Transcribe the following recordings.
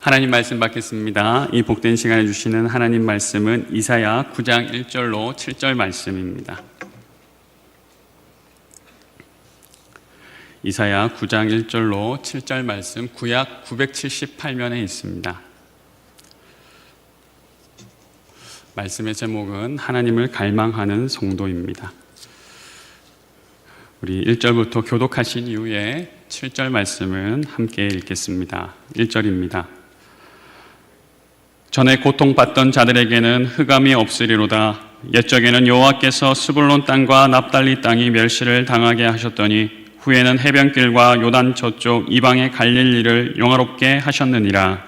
하나님 말씀 받겠습니다. 이 복된 시간에 주시는 하나님 말씀은 이사야 9장 1절로 7절 말씀입니다. 이사야 9장 1절로 7절 말씀, 구약 978면에 있습니다. 말씀의 제목은 하나님을 갈망하는 성도입니다. 우리 1절부터 교독하신 이후에 7절 말씀은 함께 읽겠습니다. 1절입니다. 전에 고통받던 자들에게는 흑암이 없으리로다. 옛적에는 여호와께서 스불론 땅과 납달리 땅이 멸시를 당하게 하셨더니 후에는 해변길과 요단 저쪽 이방의 갈릴 일을 영화롭게 하셨느니라.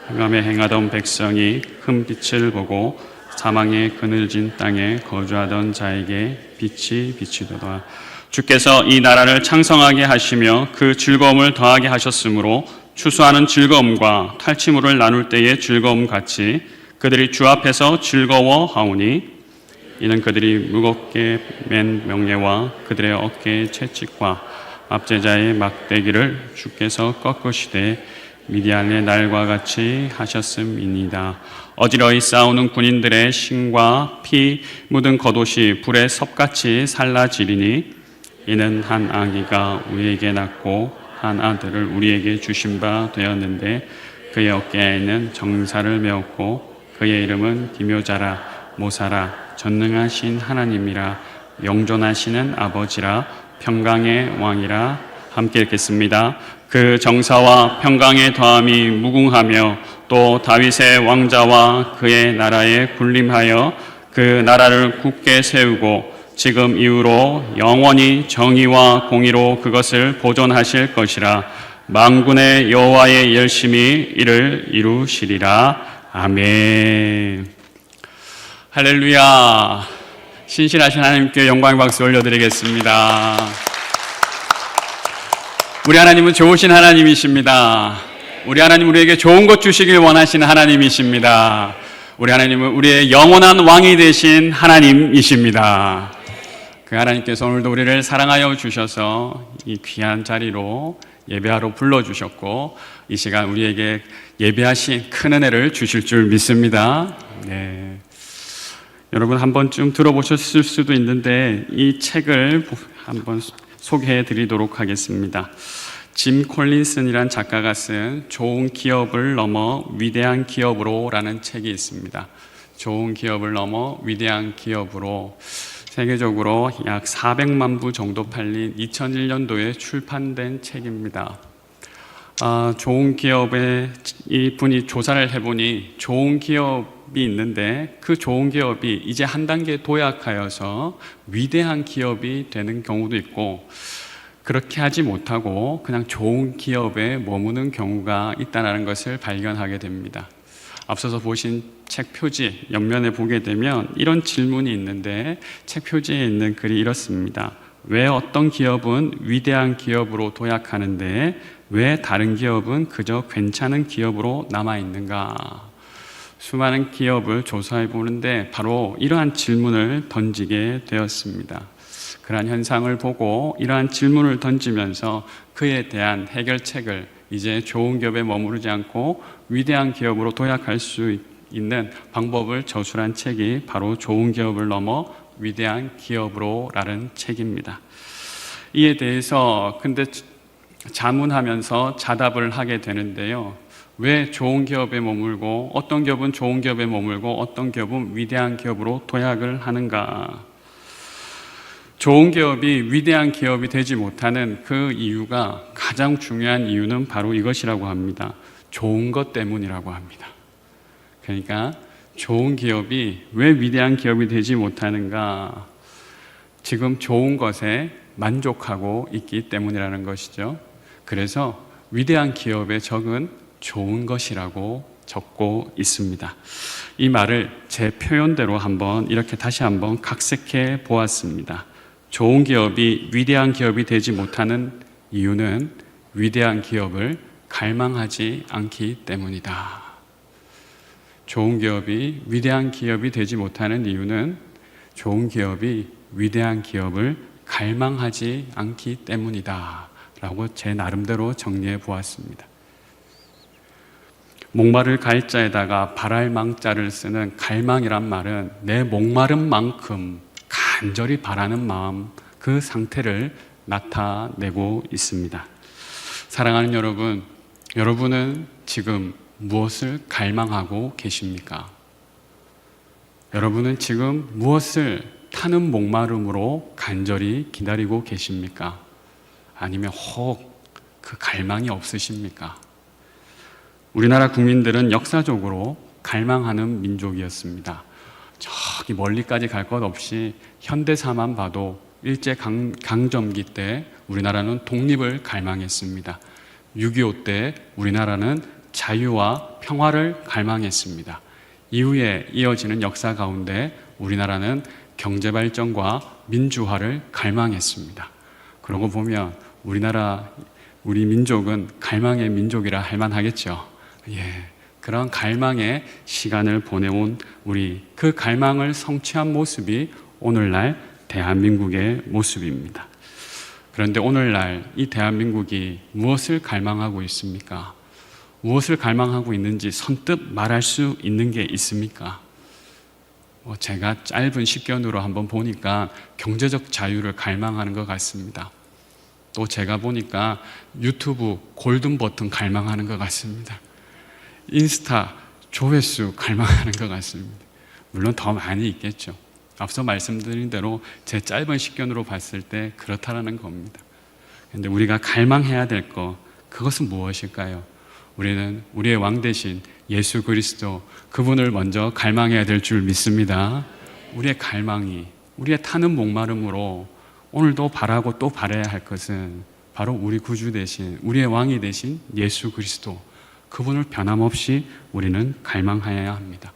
흑암에 행하던 백성이 큰 빛을 보고 사망의 그늘진 땅에 거주하던 자에게 빛이 비치도다. 주께서 이 나라를 창성하게 하시며 그 즐거움을 더하게 하셨으므로 추수하는 즐거움과 탈취물을 나눌 때의 즐거움 같이 그들이 주 앞에서 즐거워하오니 이는 그들이 무겁게 맨 명예와 그들의 어깨의 채찍과 압제자의 막대기를 주께서 꺾으시되 미디안의 날과 같이 하셨음이니이다. 어지러이 싸우는 군인들의 신과 피 묻은 겉옷이 불에 섭같이 살라지리니 이는 한 아기가 우리에게 낳고 한 아들을 우리에게 주신 바 되었는데 그의 어깨에는 정사를 메었고 그의 이름은 기묘자라 모사라 전능하신 하나님이라 영존하시는 아버지라 평강의 왕이라. 함께 읽겠습니다. 그 정사와 평강의 더함이 무궁하며 또 다윗의 왕자와 그의 나라에 군림하여 그 나라를 굳게 세우고 지금 이후로 영원히 정의와 공의로 그것을 보존하실 것이라. 만군의 여호와의 열심히 이를 이루시리라. 아멘. 할렐루야. 신실하신 하나님께 영광의 박수 올려드리겠습니다. 우리 하나님은 좋으신 하나님이십니다. 우리 하나님 우리에게 좋은 것 주시길 원하시는 하나님이십니다. 우리 하나님은 우리의 영원한 왕이 되신 하나님이십니다. 그 하나님께서 오늘도 우리를 사랑하여 주셔서 이 귀한 자리로 예배하러 불러주셨고 이 시간 우리에게 예배하신 큰 은혜를 주실 줄 믿습니다. 네. 여러분 한 번쯤 들어보셨을 수도 있는데 이 책을 한번 소개해 드리도록 하겠습니다. 짐 콜린슨이란 작가가 쓴 좋은 기업을 넘어 위대한 기업으로 라는 책이 있습니다. 좋은 기업을 넘어 위대한 기업으로 세계적으로 약 400만 부 정도 팔린 2001년도에 출판된 책입니다. 좋은 기업에 이분이 조사를 해보니 좋은 기업이 있는데 그 좋은 기업이 이제 한 단계 도약하여서 위대한 기업이 되는 경우도 있고 그렇게 하지 못하고 그냥 좋은 기업에 머무는 경우가 있다는 것을 발견하게 됩니다. 앞서서 보신 책 표지 옆면에 보게 되면 이런 질문이 있는데 책 표지에 있는 글이 이렇습니다. 왜 어떤 기업은 위대한 기업으로 도약하는데 왜 다른 기업은 그저 괜찮은 기업으로 남아있는가? 수많은 기업을 조사해 보는데 바로 이러한 질문을 던지게 되었습니다. 그러한 현상을 보고 이러한 질문을 던지면서 그에 대한 해결책을 이제 좋은 기업에 머무르지 않고 위대한 기업으로 도약할 수 있는 방법을 저술한 책이 바로 좋은 기업을 넘어 위대한 기업으로 라는 책입니다. 이에 대해서 근데 자문하면서 자답을 하게 되는데요. 왜 좋은 기업에 머물고 어떤 기업은 좋은 기업에 머물고 어떤 기업은 위대한 기업으로 도약을 하는가? 좋은 기업이 위대한 기업이 되지 못하는 그 이유가 가장 중요한 이유는 바로 이것이라고 합니다. 좋은 것 때문이라고 합니다. 그러니까 좋은 기업이 왜 위대한 기업이 되지 못하는가? 지금 좋은 것에 만족하고 있기 때문이라는 것이죠. 그래서 위대한 기업의 적은 좋은 것이라고 적고 있습니다. 이 말을 제 표현대로 이렇게 다시 한번 각색해 보았습니다. 좋은 기업이 위대한 기업이 되지 못하는 이유는 위대한 기업을 갈망하지 않기 때문이다. 좋은 기업이 위대한 기업이 되지 못하는 이유는 좋은 기업이 위대한 기업을 갈망하지 않기 때문이다 라고 제 나름대로 정리해 보았습니다. 목마를 갈자에다가 바랄 망자를 쓰는 갈망이란 말은 내 목마른 만큼 간절히 바라는 마음, 그 상태를 나타내고 있습니다. 사랑하는 여러분, 여러분은 지금 무엇을 갈망하고 계십니까? 여러분은 지금 무엇을 타는 목마름으로 간절히 기다리고 계십니까? 아니면 혹 그 갈망이 없으십니까? 우리나라 국민들은 역사적으로 갈망하는 민족이었습니다. 저기 멀리까지 갈 것 없이 현대사만 봐도 일제강점기 때 우리나라는 독립을 갈망했습니다. 6.25 때 우리나라는 자유와 평화를 갈망했습니다. 이후에 이어지는 역사 가운데 우리나라는 경제발전과 민주화를 갈망했습니다. 그러고 보면 우리 민족은 갈망의 민족이라 할 만하겠죠. 그런 갈망의 시간을 보내온 우리, 그 갈망을 성취한 모습이 오늘날 대한민국의 모습입니다. 그런데 오늘날 이 대한민국이 무엇을 갈망하고 있습니까? 무엇을 갈망하고 있는지 선뜻 말할 수 있는 게 있습니까? 제가 짧은 식견으로 한번 보니까 경제적 자유를 갈망하는 것 같습니다. 또 제가 보니까 유튜브 골든 버튼 갈망하는 것 같습니다. 인스타 조회수 갈망하는 것 같습니다. 물론 더 많이 있겠죠. 앞서 말씀드린 대로 제 짧은 식견으로 봤을 때 그렇다라는 겁니다. 그런데 우리가 갈망해야 될 것, 그것은 무엇일까요? 우리는 우리의 왕 대신 예수 그리스도, 그분을 먼저 갈망해야 될 줄 믿습니다. 우리의 갈망이, 우리의 타는 목마름으로 오늘도 바라고 또 바라야 할 것은 바로 우리 구주 대신, 우리의 왕이 되신 예수 그리스도, 그분을 변함없이 우리는 갈망해야 합니다.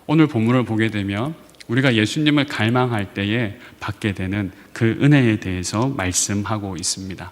오늘 본문을 보게 되면 우리가 예수님을 갈망할 때에 받게 되는 그 은혜에 대해서 말씀하고 있습니다.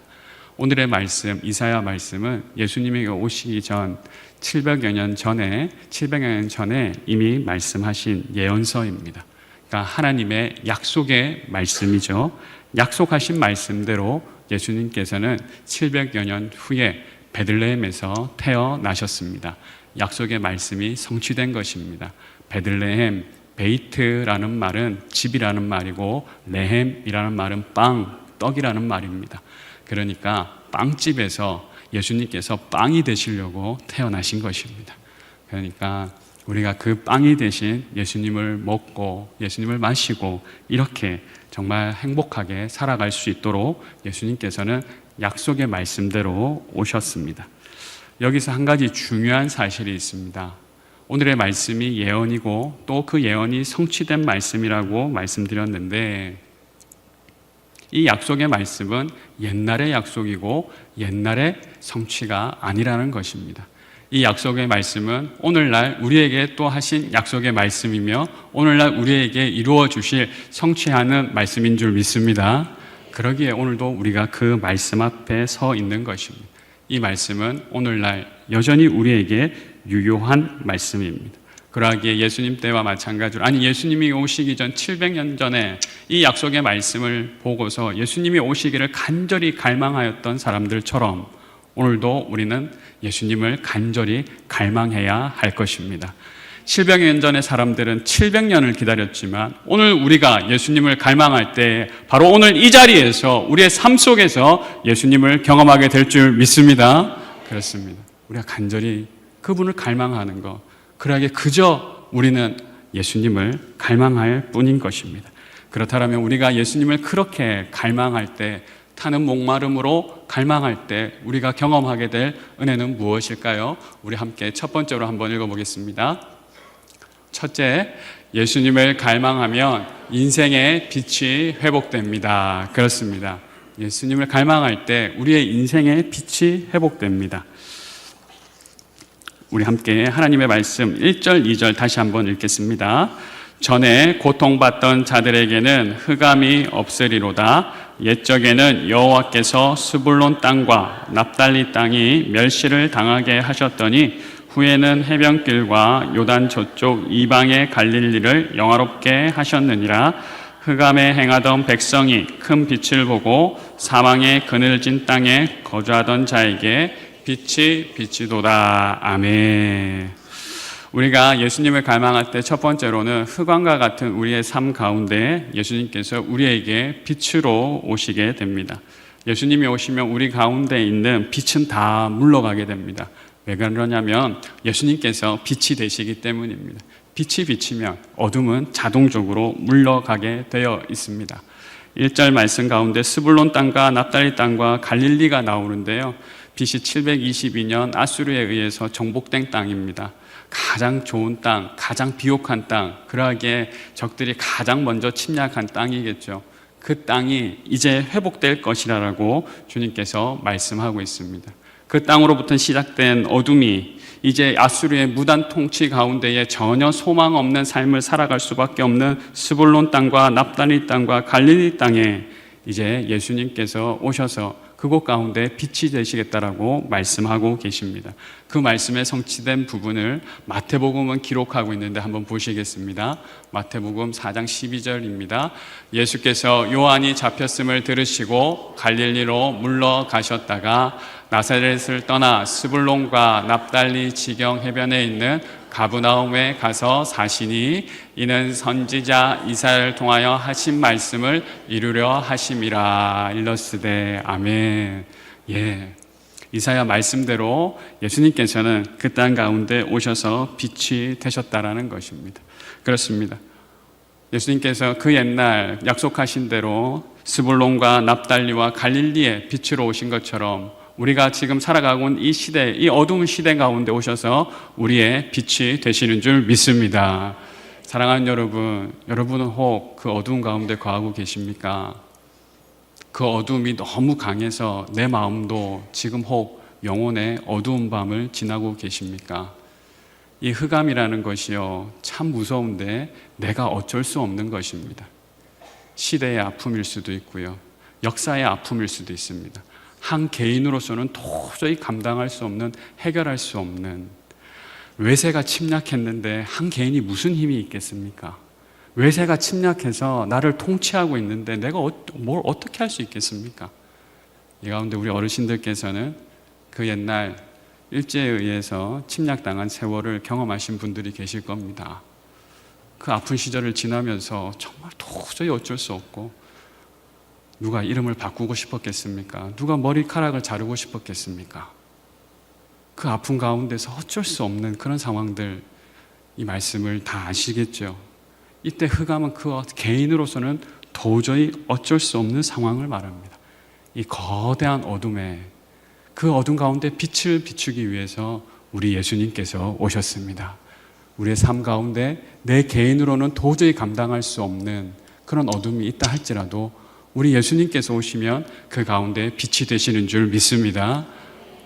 오늘의 말씀, 이사야 말씀은 예수님이 오시기 전 700여 년 전에 이미 말씀하신 예언서입니다. 그러니까 하나님의 약속의 말씀이죠. 약속하신 말씀대로 예수님께서는 700여 년 후에 베들레헴에서 태어나셨습니다. 약속의 말씀이 성취된 것입니다. 베들레헴, 베이트라는 말은 집이라는 말이고 레헴이라는 말은 빵, 떡이라는 말입니다. 그러니까 빵집에서 예수님께서 빵이 되시려고 태어나신 것입니다. 그러니까 우리가 그 빵이 되신 예수님을 먹고 예수님을 마시고 이렇게 정말 행복하게 살아갈 수 있도록 예수님께서는 약속의 말씀대로 오셨습니다. 여기서 한 가지 중요한 사실이 있습니다. 오늘의 말씀이 예언이고 또 그 예언이 성취된 말씀이라고 말씀드렸는데, 이 약속의 말씀은 옛날의 약속이고 옛날의 성취가 아니라는 것입니다. 이 약속의 말씀은 오늘날 우리에게 또 하신 약속의 말씀이며 오늘날 우리에게 이루어 주실 성취하는 말씀인 줄 믿습니다. 그러기에 오늘도 우리가 그 말씀 앞에 서 있는 것입니다. 이 말씀은 오늘날 여전히 우리에게 유효한 말씀입니다. 그러하기에 예수님 때와 마찬가지로, 예수님이 오시기 전 700년 전에 이 약속의 말씀을 보고서 예수님이 오시기를 간절히 갈망하였던 사람들처럼 오늘도 우리는 예수님을 간절히 갈망해야 할 것입니다. 700년 전의 사람들은 700년을 기다렸지만 오늘 우리가 예수님을 갈망할 때 바로 오늘 이 자리에서 우리의 삶 속에서 예수님을 경험하게 될 줄 믿습니다. 그렇습니다. 우리가 간절히 그분을 갈망하는 것, 그러하게 그저 우리는 예수님을 갈망할 뿐인 것입니다. 그렇다면 우리가 예수님을 그렇게 갈망할 때, 타는 목마름으로 갈망할 때 우리가 경험하게 될 은혜는 무엇일까요? 우리 함께 첫 번째로 한번 읽어보겠습니다. 첫째, 예수님을 갈망하면 인생의 빛이 회복됩니다. 그렇습니다. 예수님을 갈망할 때 우리의 인생의 빛이 회복됩니다. 우리 함께 하나님의 말씀 1절, 2절 다시 한번 읽겠습니다. 전에 고통받던 자들에게는 흑암이 없으리로다. 옛적에는 여호와께서 스불론 땅과 납달리 땅이 멸시를 당하게 하셨더니 후에는 해변길과 요단 저쪽 이방의 갈릴리를 영화롭게 하셨느니라. 흑암에 행하던 백성이 큰 빛을 보고 사망의 그늘진 땅에 거주하던 자에게 빛이 비치도다. 아멘. 우리가 예수님을 갈망할 때 첫 번째로는 흑암과 같은 우리의 삶 가운데 예수님께서 우리에게 빛으로 오시게 됩니다. 예수님이 오시면 우리 가운데 있는 빛은 다 물러가게 됩니다. 왜 그러냐면 예수님께서 빛이 되시기 때문입니다. 빛이 비치면 어둠은 자동적으로 물러가게 되어 있습니다. 1절 말씀 가운데 스불론 땅과 납달리 땅과 갈릴리가 나오는데요. BC 722년 아수르에 의해서 정복된 땅입니다. 가장 좋은 땅, 가장 비옥한 땅, 그러하기에 적들이 가장 먼저 침략한 땅이겠죠. 그 땅이 이제 회복될 것이라고 주님께서 말씀하고 있습니다. 그 땅으로부터 시작된 어둠이 이제 아수르의 무단 통치 가운데에 전혀 소망 없는 삶을 살아갈 수밖에 없는 스불론 땅과 납달리 땅과 갈릴리 땅에 이제 예수님께서 오셔서 그곳 가운데 빛이 되시겠다라고 말씀하고 계십니다. 그 말씀에 성취된 부분을 마태복음은 기록하고 있는데 한번 보시겠습니다. 마태복음 4장 12절입니다. 예수께서 요한이 잡혔음을 들으시고 갈릴리로 물러가셨다가 나사렛을 떠나 스불론과 납달리 지경 해변에 있는 가브나움에 가서 사시니 이는 선지자 이사야를 통하여 하신 말씀을 이루려 하심이라. 일러스되 아멘. 이사야 말씀대로 예수님께서는 그 땅 가운데 오셔서 빛이 되셨다라는 것입니다. 그렇습니다. 예수님께서 그 옛날 약속하신 대로 스불론과 납달리와 갈릴리에 빛으로 오신 것처럼 우리가 지금 살아가고 있는 이 시대, 이 어두운 시대 가운데 오셔서 우리의 빛이 되시는 줄 믿습니다. 사랑하는 여러분, 여러분은 혹 그 어두운 가운데 거하고 계십니까? 그 어둠이 너무 강해서 내 마음도 지금 혹 영혼의 어두운 밤을 지나고 계십니까? 이 흑암이라는 것이요, 참 무서운데 내가 어쩔 수 없는 것입니다. 시대의 아픔일 수도 있고요, 역사의 아픔일 수도 있습니다. 한 개인으로서는 도저히 감당할 수 없는, 해결할 수 없는, 외세가 침략했는데 한 개인이 무슨 힘이 있겠습니까? 외세가 침략해서 나를 통치하고 있는데 내가 뭘 어떻게 할 수 있겠습니까? 이 가운데 우리 어르신들께서는 그 옛날 일제에 의해서 침략당한 세월을 경험하신 분들이 계실 겁니다. 그 아픈 시절을 지나면서 정말 도저히 어쩔 수 없고, 누가 이름을 바꾸고 싶었겠습니까? 누가 머리카락을 자르고 싶었겠습니까? 그 아픈 가운데서 어쩔 수 없는 그런 상황들, 이 말씀을 다 아시겠죠? 이때 흑암은 그 개인으로서는 도저히 어쩔 수 없는 상황을 말합니다. 이 거대한 어둠에, 그 어둠 가운데 빛을 비추기 위해서 우리 예수님께서 오셨습니다. 우리의 삶 가운데 내 개인으로는 도저히 감당할 수 없는 그런 어둠이 있다 할지라도 우리 예수님께서 오시면 그 가운데 빛이 되시는 줄 믿습니다.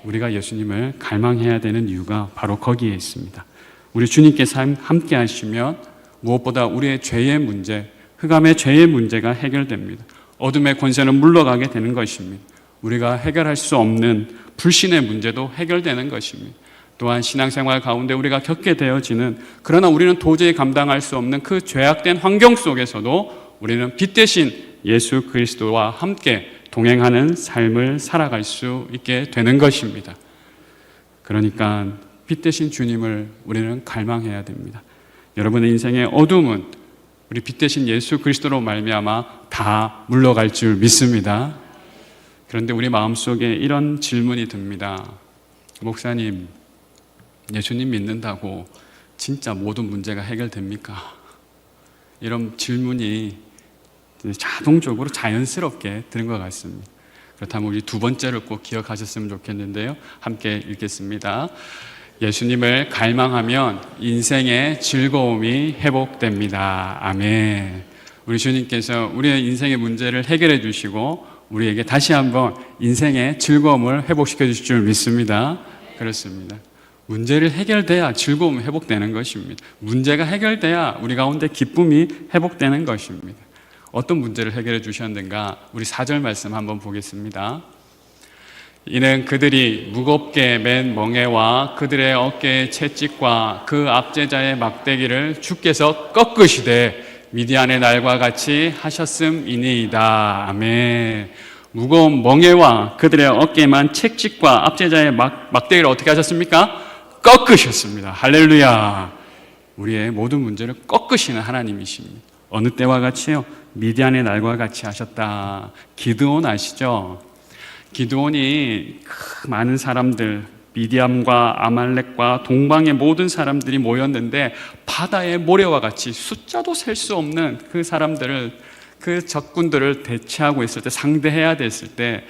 우리가 예수님을 갈망해야 되는 이유가 바로 거기에 있습니다. 우리 주님께서 함께 하시면 무엇보다 우리의 죄의 문제, 흑암의 죄의 문제가 해결됩니다. 어둠의 권세는 물러가게 되는 것입니다. 우리가 해결할 수 없는 불신의 문제도 해결되는 것입니다. 또한 신앙생활 가운데 우리가 겪게 되어지는, 그러나 우리는 도저히 감당할 수 없는 그 죄악된 환경 속에서도 우리는 빛 대신 예수 그리스도와 함께 동행하는 삶을 살아갈 수 있게 되는 것입니다. 그러니까 빛 대신 주님을 우리는 갈망해야 됩니다. 여러분의 인생의 어둠은 우리 빛 대신 예수 그리스도로 말미암아 다 물러갈 줄 믿습니다. 그런데 우리 마음속에 이런 질문이 듭니다. 목사님, 예수님 믿는다고 진짜 모든 문제가 해결됩니까? 이런 질문이 자동적으로 자연스럽게 드는 것 같습니다. 그렇다면 우리 두 번째를 꼭 기억하셨으면 좋겠는데요. 함께 읽겠습니다. 예수님을 갈망하면 인생의 즐거움이 회복됩니다. 아멘. 우리 주님께서 우리의 인생의 문제를 해결해 주시고 우리에게 다시 한번 인생의 즐거움을 회복시켜 주실 줄 믿습니다. 그렇습니다. 문제를 해결돼야 즐거움이 회복되는 것입니다. 문제가 해결돼야 우리 가운데 기쁨이 회복되는 것입니다. 어떤 문제를 해결해 주셨는가? 우리 4절 말씀 한번 보겠습니다. 이는 그들이 무겁게 맨 멍에와 그들의 어깨의 채찍과 그 압제자의 막대기를 주께서 꺾으시되 미디안의 날과 같이 하셨음이니이다. 아멘. 무거운 멍에와 그들의 어깨에만 채찍과 압제자의 막대기를 어떻게 하셨습니까? 꺾으셨습니다. 할렐루야. 우리의 모든 문제를 꺾으시는 하나님이십니다. 어느 때와 같이요? 미디안의 날과 같이 하셨다. 기드온 아시죠? 기드온이 많은 사람들, 미디안과 아말렉과 동방의 모든 사람들이 모였는데 바다의 모래와 같이 숫자도 셀 수 없는 그 사람들을, 그 적군들을 대치하고 있을 때, 상대해야 됐을 때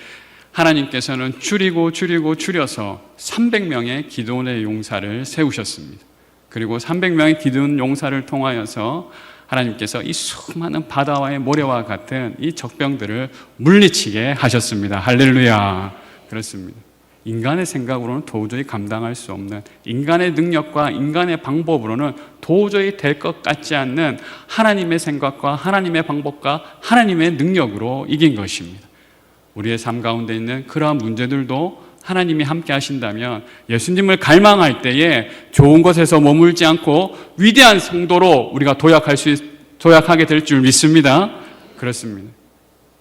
하나님께서는 줄여서 300명의 기드온의 용사를 세우셨습니다. 그리고 300명의 기드온 용사를 통하여서 하나님께서 이 수많은 바다와의 모래와 같은 이 적병들을 물리치게 하셨습니다. 할렐루야. 그렇습니다. 인간의 생각으로는 도저히 감당할 수 없는, 인간의 능력과 인간의 방법으로는 도저히 될 것 같지 않는 하나님의 생각과 하나님의 방법과 하나님의 능력으로 이긴 것입니다. 우리의 삶 가운데 있는 그러한 문제들도 하나님이 함께 하신다면 예수님을 갈망할 때에 좋은 것에서 머물지 않고 위대한 성도로 우리가 도약하게 될 줄 믿습니다. 그렇습니다.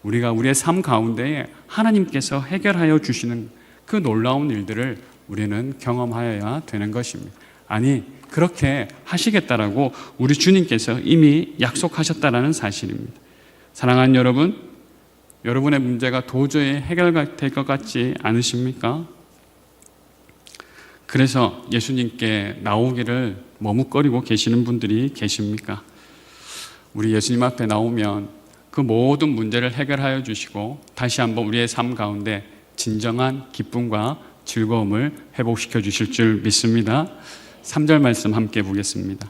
우리가 우리의 삶 가운데에 하나님께서 해결하여 주시는 그 놀라운 일들을 우리는 경험하여야 되는 것입니다. 아니, 그렇게 하시겠다라고 우리 주님께서 이미 약속하셨다라는 사실입니다. 사랑하는 여러분, 여러분의 문제가 도저히 해결될 것 같지 않으십니까? 그래서 예수님께 나오기를 머뭇거리고 계시는 분들이 계십니까? 우리 예수님 앞에 나오면 그 모든 문제를 해결하여 주시고 다시 한번 우리의 삶 가운데 진정한 기쁨과 즐거움을 회복시켜 주실 줄 믿습니다. 3절 말씀 함께 보겠습니다.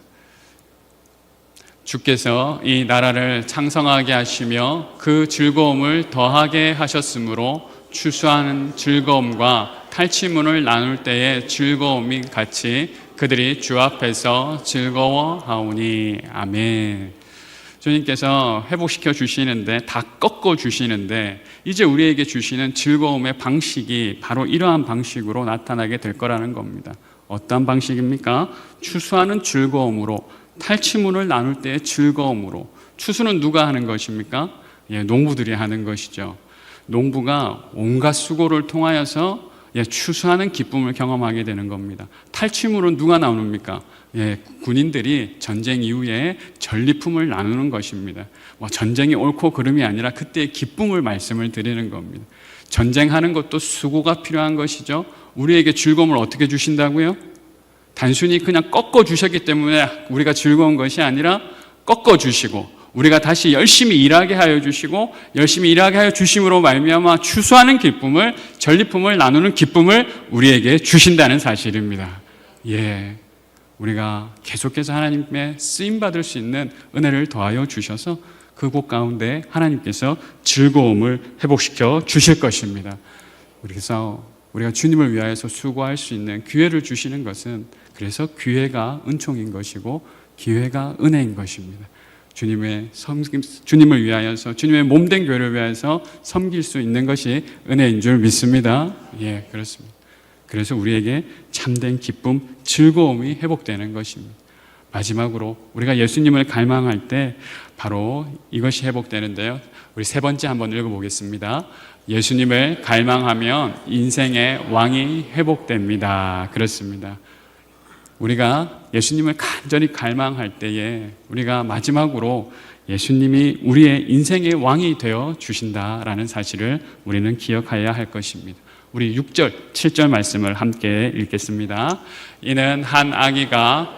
주께서 이 나라를 창성하게 하시며 그 즐거움을 더하게 하셨으므로 추수하는 즐거움과 탈취문을 나눌 때의 즐거움이 같이 그들이 주 앞에서 즐거워하오니. 아멘. 주님께서 회복시켜 주시는데, 다 꺾어 주시는데, 이제 우리에게 주시는 즐거움의 방식이 바로 이러한 방식으로 나타나게 될 거라는 겁니다. 어떤 방식입니까? 추수하는 즐거움으로, 탈취문을 나눌 때의 즐거움으로. 추수는 누가 하는 것입니까? 농부들이 하는 것이죠. 농부가 온갖 수고를 통하여서 추수하는 기쁨을 경험하게 되는 겁니다. 탈취물은 누가 나눕니까? 군인들이 전쟁 이후에 전리품을 나누는 것입니다. 전쟁이 옳고 그름이 아니라 그때의 기쁨을 말씀을 드리는 겁니다. 전쟁하는 것도 수고가 필요한 것이죠. 우리에게 즐거움을 어떻게 주신다고요? 단순히 그냥 꺾어 주셨기 때문에 우리가 즐거운 것이 아니라 꺾어 주시고 우리가 다시 열심히 일하게 하여 주시고 열심히 일하게 하여 주심으로 말미암아 추수하는 기쁨을, 전리품을 나누는 기쁨을 우리에게 주신다는 사실입니다. 우리가 계속해서 하나님의 쓰임받을 수 있는 은혜를 더하여 주셔서 그곳 가운데 하나님께서 즐거움을 회복시켜 주실 것입니다. 그래서 우리가 주님을 위하여서 수고할 수 있는 기회를 주시는 것은, 그래서 기회가 은총인 것이고 기회가 은혜인 것입니다. 주님을 위하여서, 주님의 몸된 교회를 위하여서 섬길 수 있는 것이 은혜인 줄 믿습니다. 그렇습니다. 그래서 우리에게 참된 기쁨, 즐거움이 회복되는 것입니다. 마지막으로 우리가 예수님을 갈망할 때 바로 이것이 회복되는데요. 우리 세 번째 한번 읽어보겠습니다. 예수님을 갈망하면 인생의 왕이 회복됩니다. 그렇습니다. 우리가 예수님을 간절히 갈망할 때에 우리가 마지막으로 예수님이 우리의 인생의 왕이 되어 주신다라는 사실을 우리는 기억해야 할 것입니다. 우리 6절, 7절 말씀을 함께 읽겠습니다. 이는 한 아기가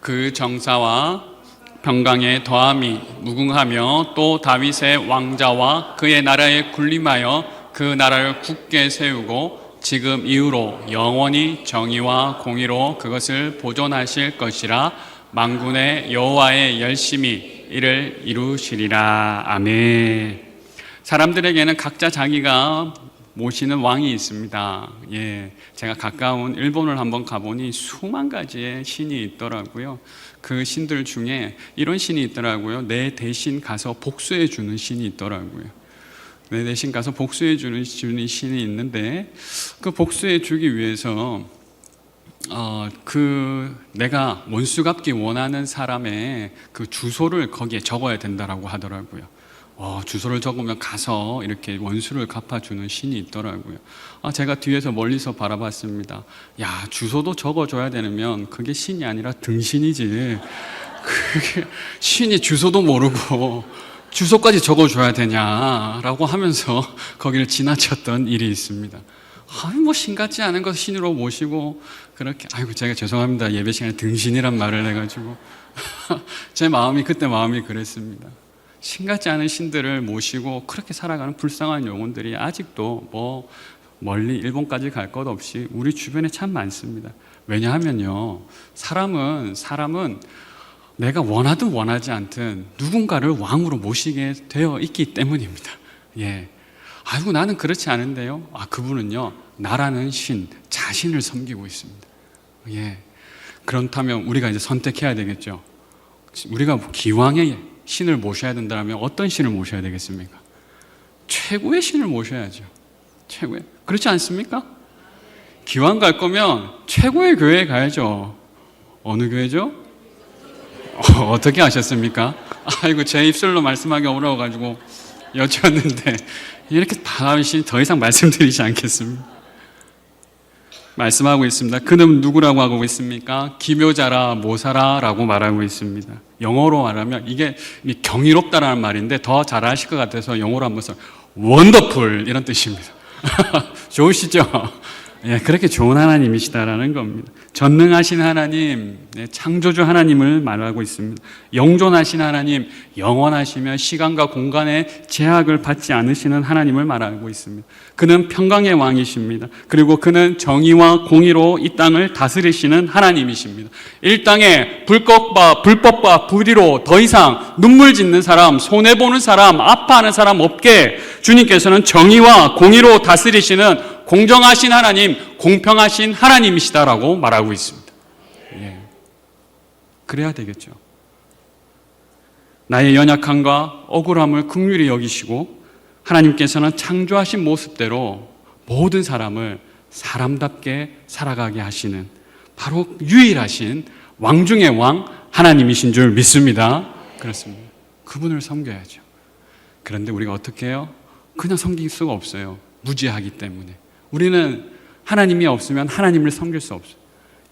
그 정사와 평강의 더함이 무궁하며 또 다윗의 왕자와 그의 나라에 군림하여 그 나라를 굳게 세우고 지금 이후로 영원히 정의와 공의로 그것을 보존하실 것이라. 만군의 여호와의 열심히 이를 이루시리라. 아멘. 사람들에게는 각자 자기가 모시는 왕이 있습니다. 제가 가까운 일본을 한번 가보니 수만 가지의 신이 있더라고요. 그 신들 중에 이런 신이 있더라고요. 내 대신 가서 복수해 주는 신이 있더라고요. 내 대신 가서 복수해 주는 신이 있는데, 그 복수해 주기 위해서 내가 원수 갚기 원하는 사람의 그 주소를 거기에 적어야 된다라고 하더라고요. 주소를 적으면 가서 이렇게 원수를 갚아주는 신이 있더라고요. 제가 뒤에서 멀리서 바라봤습니다. 야, 주소도 적어줘야 되면 그게 신이 아니라 등신이지. 그게 신이 주소도 모르고 주소까지 적어줘야 되냐라고 하면서 거기를 지나쳤던 일이 있습니다. 뭐 신 같지 않은 것 신으로 모시고 그렇게, 제가 죄송합니다. 예배 시간에 등신이란 말을 해가지고 제 그때 마음이 그랬습니다. 신 같지 않은 신들을 모시고 그렇게 살아가는 불쌍한 영혼들이 아직도 뭐 멀리 일본까지 갈 것 없이 우리 주변에 참 많습니다. 왜냐하면요, 사람은 내가 원하든 원하지 않든 누군가를 왕으로 모시게 되어 있기 때문입니다. 예. 나는 그렇지 않은데요. 그분은요, 나라는 신, 자신을 섬기고 있습니다. 예. 그렇다면 우리가 이제 선택해야 되겠죠. 우리가 기왕에 신을 모셔야 된다면 어떤 신을 모셔야 되겠습니까? 최고의 신을 모셔야죠. 최고의. 그렇지 않습니까? 기왕 갈 거면 최고의 교회에 가야죠. 어느 교회죠? 어떻게 아셨습니까? 제 입술로 말씀하기 어려워가지고 여쭈었는데, 이렇게 다시 더 이상 말씀드리지 않겠습니다. 말씀하고 있습니다. 그는 누구라고 하고 있습니까? 기묘자라, 모사라라고 말하고 있습니다. 영어로 말하면 이게 경이롭다라는 말인데 더 잘 아실 것 같아서 영어로 한번 써. 원더풀 이런 뜻입니다. 좋으시죠? 예, 그렇게 좋은 하나님이시다라는 겁니다. 전능하신 하나님, 창조주 하나님을 말하고 있습니다. 영존하신 하나님, 영원하시며 시간과 공간의 제약을 받지 않으시는 하나님을 말하고 있습니다. 그는 평강의 왕이십니다. 그리고 그는 정의와 공의로 이 땅을 다스리시는 하나님이십니다. 이 땅에 불법과 불의로 더 이상 눈물 짓는 사람, 손해보는 사람, 아파하는 사람 없게 주님께서는 정의와 공의로 다스리시는 공정하신 하나님, 공평하신 하나님이시다라고 말하고 있습니다. 예. 그래야 되겠죠. 나의 연약함과 억울함을 긍휼히 여기시고 하나님께서는 창조하신 모습대로 모든 사람을 사람답게 살아가게 하시는 바로 유일하신 왕 중의 왕 하나님이신 줄 믿습니다. 그렇습니다. 그분을 섬겨야죠. 그런데 우리가 어떻게 해요? 그냥 섬길 수가 없어요. 무지하기 때문에. 우리는 하나님이 없으면 하나님을 섬길 수 없어요.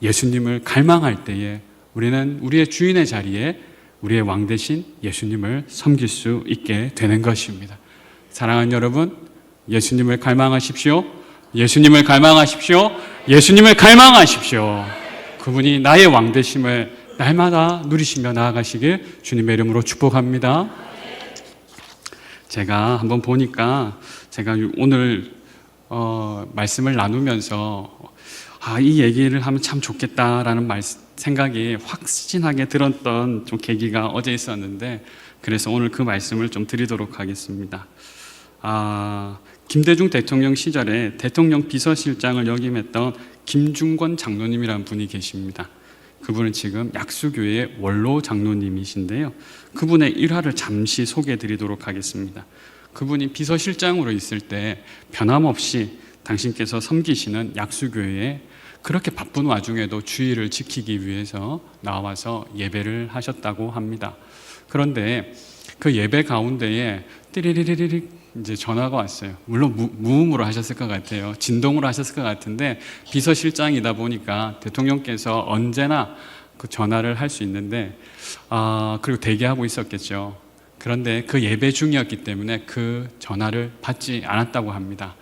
예수님을 갈망할 때에 우리는 우리의 주인의 자리에 우리의 왕 대신 예수님을 섬길 수 있게 되는 것입니다. 사랑하는 여러분, 예수님을 갈망하십시오. 예수님을 갈망하십시오. 예수님을 갈망하십시오. 그분이 나의 왕 되심을 날마다 누리시며 나아가시길 주님의 이름으로 축복합니다. 제가 한번 보니까 제가 오늘 말씀을 나누면서 이 얘기를 하면 참 좋겠다라는 생각이 확신하게 들었던 좀 계기가 어제 있었는데, 그래서 오늘 그 말씀을 좀 드리도록 하겠습니다. 김대중 대통령 시절에 대통령 비서실장을 역임했던 김중권 장로님이라는 분이 계십니다. 그분은 지금 약수교회의 원로 장로님이신데요. 그분의 일화를 잠시 소개해 드리도록 하겠습니다. 그분이 비서실장으로 있을 때 변함없이 당신께서 섬기시는 약수교회에 그렇게 바쁜 와중에도 주의를 지키기 위해서 나와서 예배를 하셨다고 합니다. 그런데 그 예배 가운데에 띠리리리리 이제 전화가 왔어요. 물론 무음으로 하셨을 것 같아요. 진동으로 하셨을 것 같은데 비서실장이다 보니까 대통령께서 언제나 그 전화를 할 수 있는데 그리고 대기하고 있었겠죠. 그런데 그 예배 중이었기 때문에 그 전화를 받지 않았다고 합니다.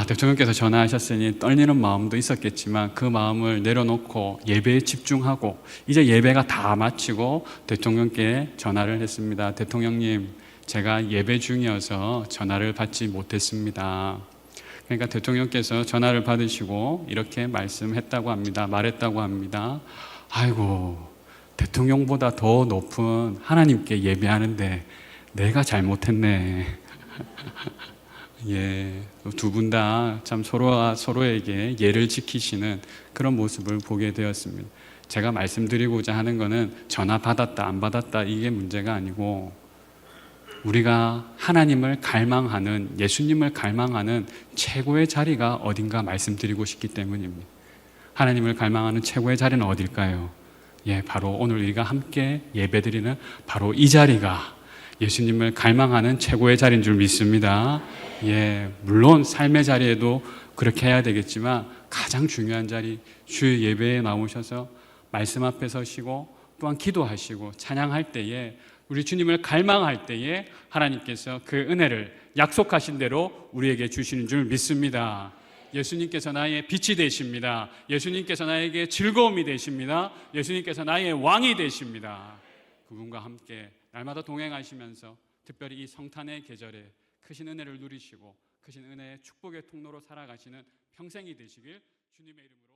대통령께서 전화하셨으니 떨리는 마음도 있었겠지만 그 마음을 내려놓고 예배에 집중하고 이제 예배가 다 마치고 대통령께 전화를 했습니다. 대통령님, 제가 예배 중이어서 전화를 받지 못했습니다. 그러니까 대통령께서 전화를 받으시고 이렇게 말씀했다고 합니다. 말했다고 합니다. 아이고, 대통령보다 더 높은 하나님께 예배하는데 내가 잘못했네. 예, 두 분 다 참 서로가 서로에게 예를 지키시는 그런 모습을 보게 되었습니다. 제가 말씀드리고자 하는 것은 전화 받았다 안 받았다 이게 문제가 아니고 우리가 하나님을 갈망하는, 예수님을 갈망하는 최고의 자리가 어딘가 말씀드리고 싶기 때문입니다. 하나님을 갈망하는 최고의 자리는 어딜까요? 예, 바로 오늘 우리가 함께 예배드리는 바로 이 자리가 예수님을 갈망하는 최고의 자리인 줄 믿습니다. 예, 물론 삶의 자리에도 그렇게 해야 되겠지만 가장 중요한 자리, 주의 예배에 나오셔서 말씀 앞에 서시고 또한 기도하시고 찬양할 때에, 우리 주님을 갈망할 때에 하나님께서 그 은혜를 약속하신 대로 우리에게 주시는 줄 믿습니다. 예수님께서 나의 빛이 되십니다. 예수님께서 나에게 즐거움이 되십니다. 예수님께서 나의 왕이 되십니다. 그분과 함께 날마다 동행하시면서 특별히 이 성탄의 계절에 크신 은혜를 누리시고 크신 은혜의 축복의 통로로 살아가시는 평생이 되시길 주님의 이름으로